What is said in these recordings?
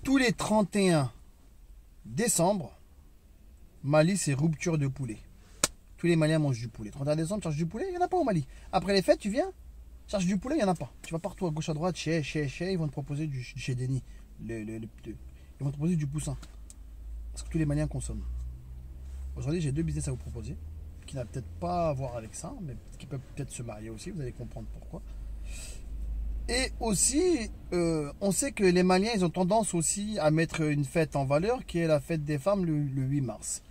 Tous les 31 décembre, Mali, c'est rupture de poulet. Tous les Maliens mangent du poulet. 31 décembre, cherche du poulet, il n'y en a pas au Mali. Après les fêtes, tu viens, cherche du poulet, il n'y en a pas. Tu vas partout à gauche, à droite, chez, ils vont te proposer du chez Denis. Ils vont te proposer du poussin. Parce que tous les Maliens consomment. Aujourd'hui, j'ai deux business à vous proposer, qui n'a peut-être pas à voir avec ça, mais qui peuvent peut-être se marier aussi, vous allez comprendre pourquoi. Et aussi, on sait que les Maliens, ils ont tendance aussi à mettre une fête en valeur, qui est la fête des femmes le 8 mars.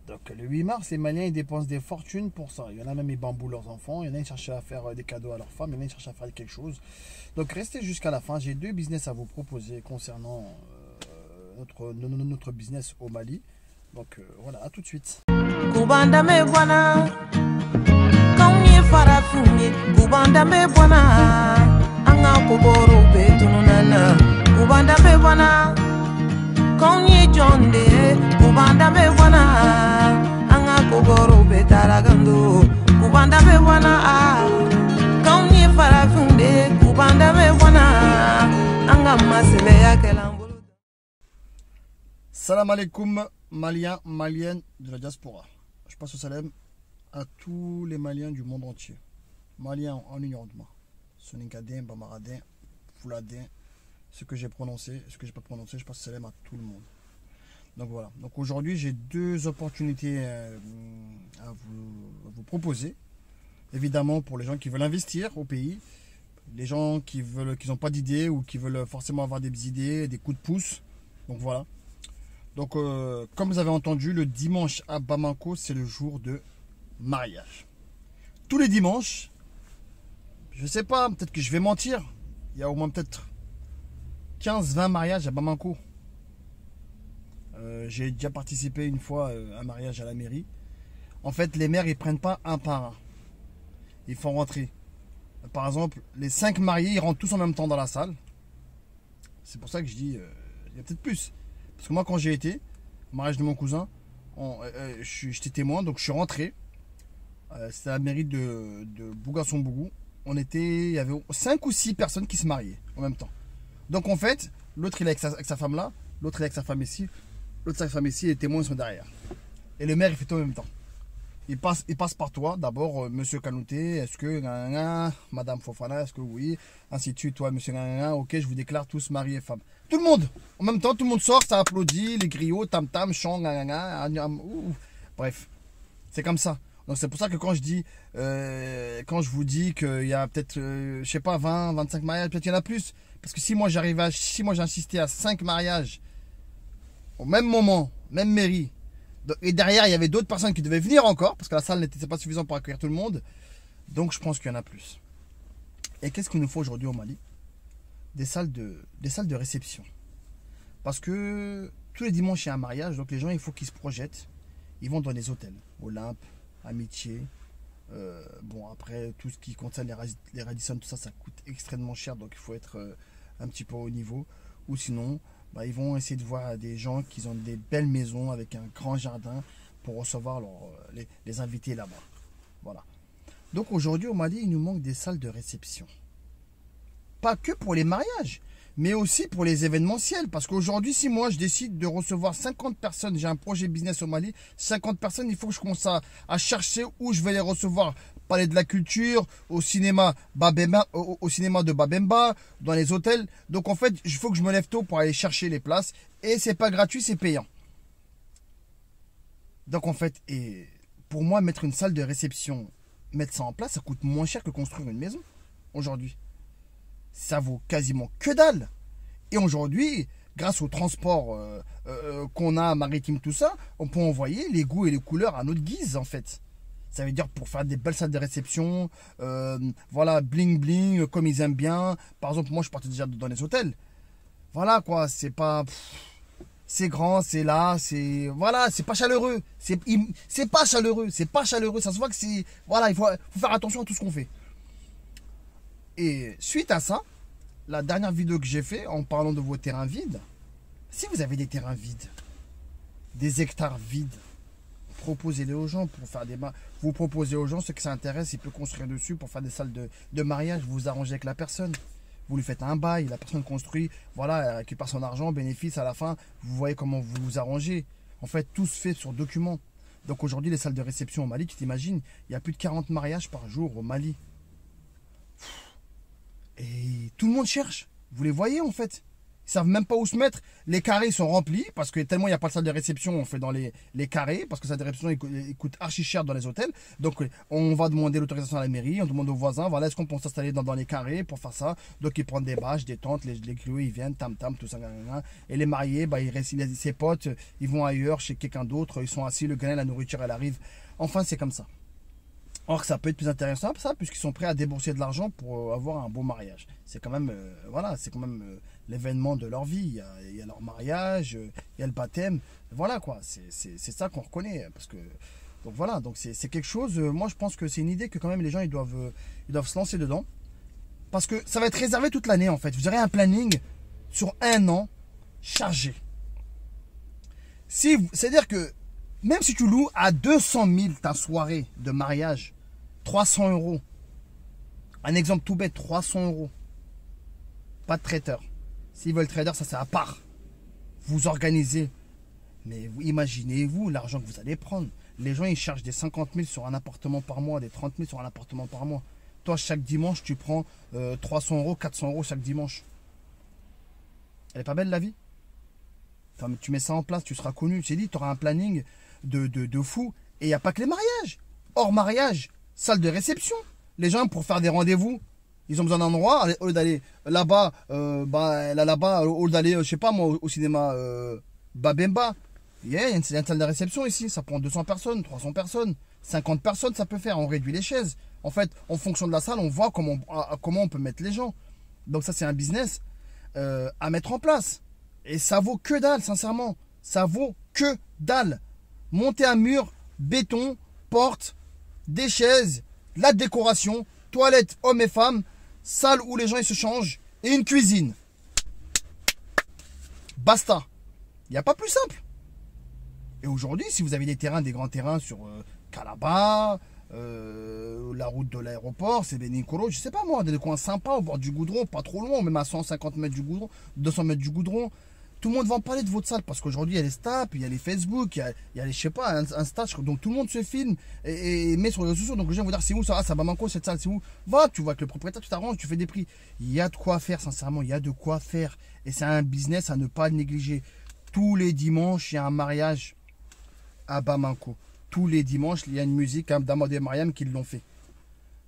Donc le 8 mars, les Maliens, ils dépensent des fortunes pour ça. Il y en a même, ils bambouent leurs enfants, il y en a, ils cherchent à faire des cadeaux à leurs femmes, il y en a, ils cherchent à faire quelque chose. Donc restez jusqu'à la fin, j'ai deux business à vous proposer concernant notre business au Mali. Donc voilà, à tout de suite. Salam alaikum, Maliens, Maliennes de la diaspora. Je passe au salam à tous les Maliens du monde entier. Maliens en union de moi. Soningadin, Bamaradin, Fouladin, ce que j'ai prononcé, ce que j'ai pas prononcé, je passe au salam à tout le monde. Donc voilà. Donc aujourd'hui, j'ai deux opportunités à vous proposer. Évidemment, pour les gens qui veulent investir au pays, les gens qui n'ont pas d'idées ou qui veulent forcément avoir des idées, des coups de pouce. Donc voilà. Donc, comme vous avez entendu, le dimanche à Bamako, c'est le jour de mariage. Tous les dimanches, je ne sais pas, peut-être que je vais mentir, il y a au moins peut-être 15-20 mariages à Bamako. J'ai déjà participé une fois à un mariage à la mairie. En fait, les maires, ils ne prennent pas un par un. Ils font rentrer. Par exemple, les 5 mariés, ils rentrent tous en même temps dans la salle. C'est pour ça que je dis, il y a peut-être plus. Parce que moi, quand j'ai été au mariage de mon cousin, j'étais témoin, donc je suis rentré. C'était à la mairie de Bougasson-Bougou. Il y avait 5 ou 6 personnes qui se mariaient en même temps. Donc en fait, l'autre il est avec sa femme là, l'autre il est avec sa femme ici, l'autre sa femme ici, et les témoins ils sont derrière. Et le maire il fait tout en même temps. Il passe par toi, d'abord, monsieur Kanouté, est-ce que, madame Fofana, est-ce que oui, ainsi de suite, toi, monsieur, ok, je vous déclare tous mari et femme. Tout le monde, en même temps, tout le monde sort, ça applaudit, les griots, tam-tam, chant, bref, c'est comme ça. Donc c'est pour ça que quand je vous dis qu'il y a peut-être, je sais pas, 20, 25 mariages, peut-être qu'il y en a plus. Parce que si moi j'ai insisté à 5 mariages, au même moment, même mairie, et derrière, il y avait d'autres personnes qui devaient venir encore, parce que la salle n'était pas suffisante pour accueillir tout le monde. Donc, je pense qu'il y en a plus. Et qu'est-ce qu'il nous faut aujourd'hui au Mali? Des salles de réception. Parce que tous les dimanches, il y a un mariage, donc les gens, il faut qu'ils se projettent. Ils vont dans les hôtels, Olympe, Amitié. Bon, après, tout ce qui concerne les Radisson, tout ça, ça coûte extrêmement cher, donc il faut être un petit peu au niveau. Ou sinon... ils vont essayer de voir des gens qui ont des belles maisons avec un grand jardin pour recevoir les invités là-bas. Voilà. Donc aujourd'hui au Mali, il nous manque des salles de réception. Pas que pour les mariages, mais aussi pour les événementiels. Parce qu'aujourd'hui, si moi je décide de recevoir 50 personnes, j'ai un projet business au Mali, 50 personnes, il faut que je commence à chercher où je vais les recevoir. Palais de la culture, au cinéma de Babemba, dans les hôtels. Donc en fait, il faut que je me lève tôt pour aller chercher les places. Et c'est pas gratuit, c'est payant. Donc en fait, pour moi, mettre une salle de réception, mettre ça en place, ça coûte moins cher que construire une maison. Aujourd'hui. Ça vaut quasiment que dalle. Et aujourd'hui, grâce au transport qu'on a maritime, tout ça, on peut envoyer les goûts et les couleurs à notre guise en fait. Ça veut dire pour faire des belles salles de réception, voilà, bling bling, comme ils aiment bien. Par exemple, moi je partais déjà dans les hôtels. Voilà quoi, c'est pas... c'est grand, c'est là, c'est... Voilà, c'est pas chaleureux. C'est pas chaleureux, c'est pas chaleureux. Ça se voit que c'est... Voilà, il faut faire attention à tout ce qu'on fait. Et suite à ça, la dernière vidéo que j'ai fait en parlant de vos terrains vides, si vous avez des terrains vides, des hectares vides, proposez-les aux gens pour faire des... Vous proposez aux gens, ceux qui s'intéressent, ils peuvent construire dessus pour faire des salles de mariage, vous vous arrangez avec la personne. vous lui faites un bail, la personne construit, voilà, elle récupère son argent, bénéfice, à la fin, vous voyez comment vous vous arrangez. En fait, tout se fait sur document. Donc aujourd'hui, les salles de réception au Mali, tu t'imagines, il y a plus de 40 mariages par jour au Mali. Et tout le monde cherche. Vous les voyez en fait. Ils savent même pas où se mettre. Les carrés sont remplis parce que tellement il n'y a pas de salle de réception, on fait dans les carrés parce que la salle de réception il coûte archi cher dans les hôtels. Donc on va demander l'autorisation à la mairie, on demande aux voisins, voilà, est-ce qu'on peut s'installer dans les carrés pour faire ça. Donc ils prennent des bâches, des tentes, les griots ils viennent, tam tam, tout ça. Et les mariés, bah, ils restent, ses potes, ils vont ailleurs chez quelqu'un d'autre, ils sont assis, le gain, la nourriture elle arrive. Enfin c'est comme ça. Or que ça peut être plus intéressant ça, puisqu'ils sont prêts à débourser de l'argent pour avoir un beau mariage. C'est quand même, voilà, c'est quand même l'événement de leur vie. Il y a leur mariage, il y a le baptême. Voilà quoi, c'est ça qu'on reconnaît. Parce que, donc voilà, donc c'est quelque chose, moi je pense que c'est une idée que quand même les gens ils doivent se lancer dedans. Parce que ça va être réservé toute l'année en fait. Vous aurez un planning sur un an chargé. C'est-à-dire que même si tu loues à 200 000 ta soirée de mariage, 300 euros. Un exemple tout bête, 300 euros. Pas de traiteur. S'ils veulent trader, ça c'est à part. Vous organisez. Mais vous imaginez-vous l'argent que vous allez prendre. Les gens ils chargent des 50 000 sur un appartement par mois, des 30 000 sur un appartement par mois. Toi chaque dimanche tu prends 300 euros, 400 euros chaque dimanche. Elle est pas belle la vie? Enfin, tu mets ça en place, tu seras connu. J'ai dit, tu auras un planning de fou. Et il n'y a pas que les mariages. Hors mariage, salle de réception. Les gens, pour faire des rendez-vous, ils ont besoin d'un endroit. Au lieu d'aller là-bas, là-bas, au lieu d'aller, je sais pas moi, au cinéma Babemba, il y a une salle de réception ici. Ça prend 200 personnes, 300 personnes, 50 personnes, ça peut faire. On réduit les chaises. En fait, en fonction de la salle, on voit comment on peut mettre les gens. Donc ça, c'est un business à mettre en place. Et ça vaut que dalle, sincèrement. Ça vaut que dalle. Monter un mur, béton, porte, des chaises, la décoration, toilettes hommes et femmes, salle où les gens ils se changent et une cuisine. Basta. Il n'y a pas plus simple. Et aujourd'hui, si vous avez des terrains, des grands terrains sur Calabar, la route de l'aéroport, c'est Benicoro, je sais pas moi, des coins sympas au bord du goudron, pas trop loin, même à 150 mètres du goudron, 200 mètres du goudron. Tout le monde va en parler de votre salle parce qu'aujourd'hui il y a les Snap, il y a les Facebook, il y a les, je sais pas, Insta, donc tout le monde se filme et met sur les réseaux sociaux. Donc les gens vont dire c'est où ça, ça va manquer cette salle, c'est où? Va, tu vois que le propriétaire, tu t'arranges, tu fais des prix. Il y a de quoi faire, sincèrement, il y a de quoi faire. Et c'est un business à ne pas négliger. Tous les dimanches, il y a un mariage à Bamako. Tous les dimanches, il y a une musique d'Amadou et Mariam qui l'ont fait.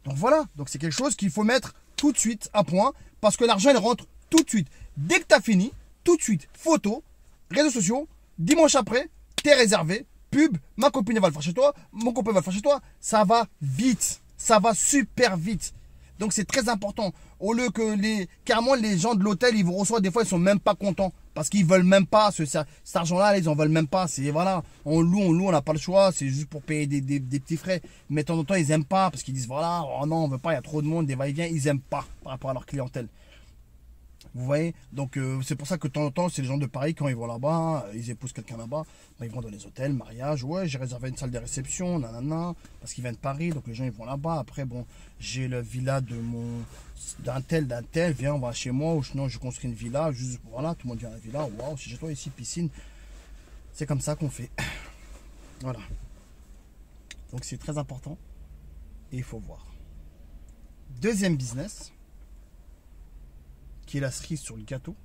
Donc voilà, donc c'est quelque chose qu'il faut mettre tout de suite à point parce que l'argent il rentre tout de suite. Dès que tu as fini, tout de suite, photo, réseaux sociaux, dimanche après, t'es réservé, pub, ma copine va le faire chez toi, mon copain va le faire chez toi, ça va vite, ça va super vite. Donc c'est très important. Au lieu que carrément les gens de l'hôtel, ils vous reçoivent, des fois ils sont même pas contents parce qu'ils veulent même pas cet argent-là, ils en veulent même pas. C'est voilà, on loue, on n'a pas le choix, c'est juste pour payer des petits frais. Mais de temps en temps, ils aiment pas parce qu'ils disent voilà, oh non, on veut pas, il y a trop de monde, des va-et-vient, ils aiment pas par rapport à leur clientèle. Vous voyez, donc c'est pour ça que de temps en temps, c'est les gens de Paris, quand ils vont là-bas, ils épousent quelqu'un là-bas, bah, ils vont dans les hôtels, mariage, ouais, j'ai réservé une salle de réception, nanana, parce qu'ils viennent de Paris, donc les gens ils vont là-bas. Après, bon, j'ai la villa d'un tel, viens, on va chez moi, ou sinon je construis une villa, juste, voilà, tout le monde vient à la villa, waouh, c'est chez toi ici, piscine. C'est comme ça qu'on fait. Voilà. Donc c'est très important, et il faut voir. Deuxième business, qui est la cerise sur le gâteau.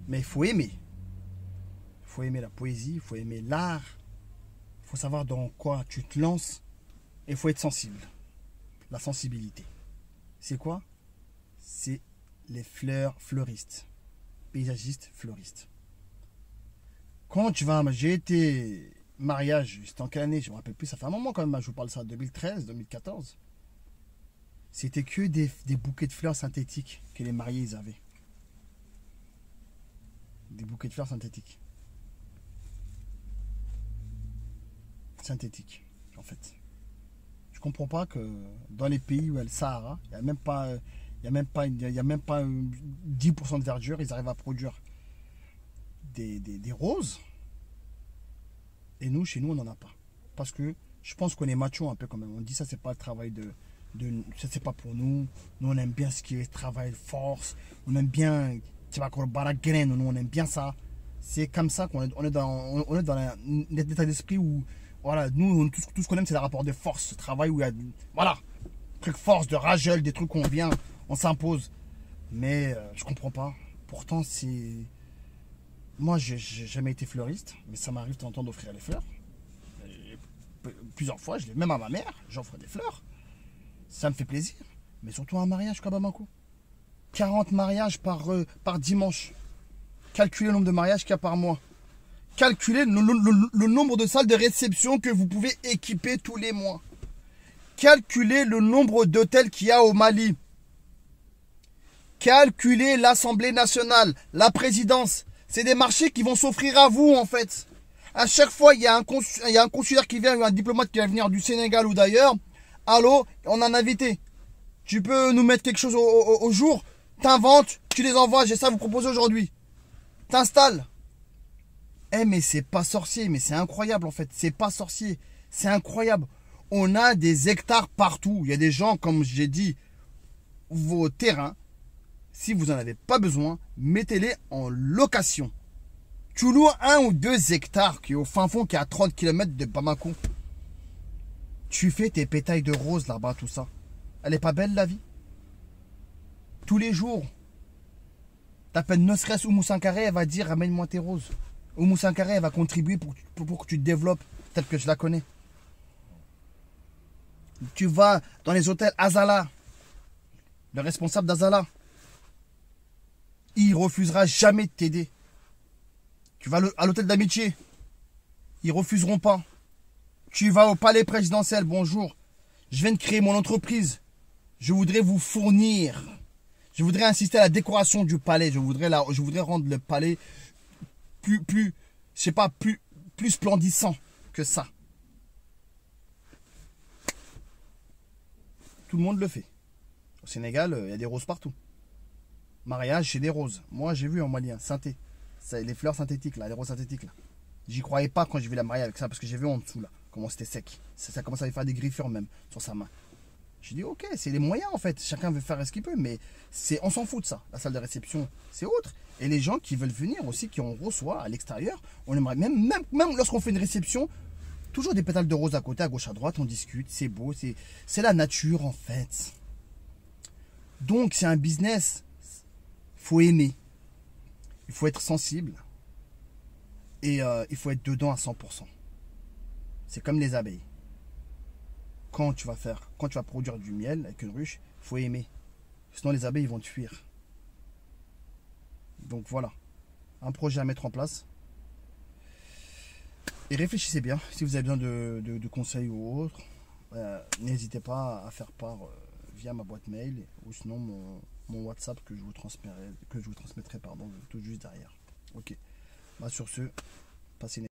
Mais il faut aimer. Il faut aimer la poésie, il faut aimer l'art. Il faut savoir dans quoi tu te lances. Et il faut être sensible. La sensibilité. C'est quoi? C'est les fleuristes. Paysagistes, fleuristes. Quand tu vas... J'ai été mariage, c'était en quelle année? Je ne me rappelle plus, ça fait un moment quand même. Je vous parle de ça, 2013, 2014. C'était que des bouquets de fleurs synthétiques que les mariés ils avaient. Des bouquets de fleurs synthétiques. Synthétiques, en fait. Je comprends pas que dans les pays où il y a le Sahara, il n'y a même pas, il y a même pas 10% de verdure, ils arrivent à produire des roses. Et nous, chez nous, on n'en a pas. Parce que je pense qu'on est macho un peu quand même. On dit ça, c'est pas le travail Ça, c'est pas pour nous. Nous, on aime bien ce qui est travail de force. On aime bien. Tu vas encore baragren. Nous, on aime bien ça. C'est comme ça qu'on est, on est dans un état d'esprit où. Voilà, nous, tout ce qu'on aime, c'est le rapport de force. Ce travail où il y a. Voilà. Truc force, de ragel, des trucs qu'on vient, on s'impose. Mais je comprends pas. Pourtant, c'est. Moi, j'ai jamais été fleuriste, mais ça m'arrive de temps en temps d'offrir les fleurs. Plusieurs fois, même à ma mère, j'offre des fleurs. Ça me fait plaisir. Mais surtout un mariage comme Bamako. 40 mariages par dimanche. Calculez le nombre de mariages qu'il y a par mois. Calculez le nombre de salles de réception que vous pouvez équiper tous les mois. Calculez le nombre d'hôtels qu'il y a au Mali. Calculez l'Assemblée nationale, la présidence. C'est des marchés qui vont s'offrir à vous, en fait. À chaque fois, il y a un consulaire qui vient, ou un diplomate qui va venir du Sénégal ou d'ailleurs. Allô, on a un invité. Tu peux nous mettre quelque chose au jour. T'inventes, tu les envoies, j'ai ça à vous proposer aujourd'hui. T'installes. Eh, mais c'est pas sorcier, mais c'est incroyable en fait. C'est pas sorcier, c'est incroyable. On a des hectares partout. Il y a des gens, comme j'ai dit, vos terrains, si vous n'en avez pas besoin, mettez-les en location. Tu loues 1 ou 2 hectares qui est au fin fond, qui est à 30 km de Bamako. Tu fais tes pétailles de roses là-bas, tout ça. Elle est pas belle la vie? Tous les jours. T'appelles Nosres Oumou Sankaré, elle va dire ramène-moi tes roses. Oumou Sankaré, elle va contribuer pour que tu te développes. Peut-être que je la connais. Tu vas dans les hôtels Azala. Le responsable d'Azala. Il refusera jamais de t'aider. Tu vas à l'hôtel d'amitié. Ils refuseront pas. Tu vas au palais présidentiel. Bonjour. Je viens de créer mon entreprise. Je voudrais vous fournir. Je voudrais insister à la décoration du palais. Je voudrais rendre le palais plus splendissant que ça. Tout le monde le fait. Au Sénégal, il y a des roses partout. Mariage, c'est des roses. Moi, j'ai vu en Malien, synthé. Les fleurs synthétiques, là, les roses synthétiques, là. J'y croyais pas quand j'ai vu la mariée avec ça, parce que j'ai vu en dessous, là, comment c'était sec. Ça commençait à faire des griffures, même, sur sa main. J'ai dit, ok, c'est les moyens, en fait. Chacun veut faire ce qu'il peut, mais on s'en fout de ça. La salle de réception, c'est autre. Et les gens qui veulent venir aussi, qui on reçoit à l'extérieur, on aimerait, même lorsqu'on fait une réception, toujours des pétales de rose à côté, à gauche, à droite, on discute, c'est beau, c'est la nature, en fait. Donc, c'est un business. Il faut aimer. Il faut être sensible. Et il faut être dedans à 100%. C'est comme les abeilles. Quand tu vas produire du miel avec une ruche, il faut aimer. Sinon les abeilles vont te fuir. Donc voilà. Un projet à mettre en place. Et réfléchissez bien. Si vous avez besoin de conseils ou autres, n'hésitez pas à faire part via ma boîte mail ou sinon mon WhatsApp que je vous transmettrai tout juste derrière. Ok. Bah sur ce, passez une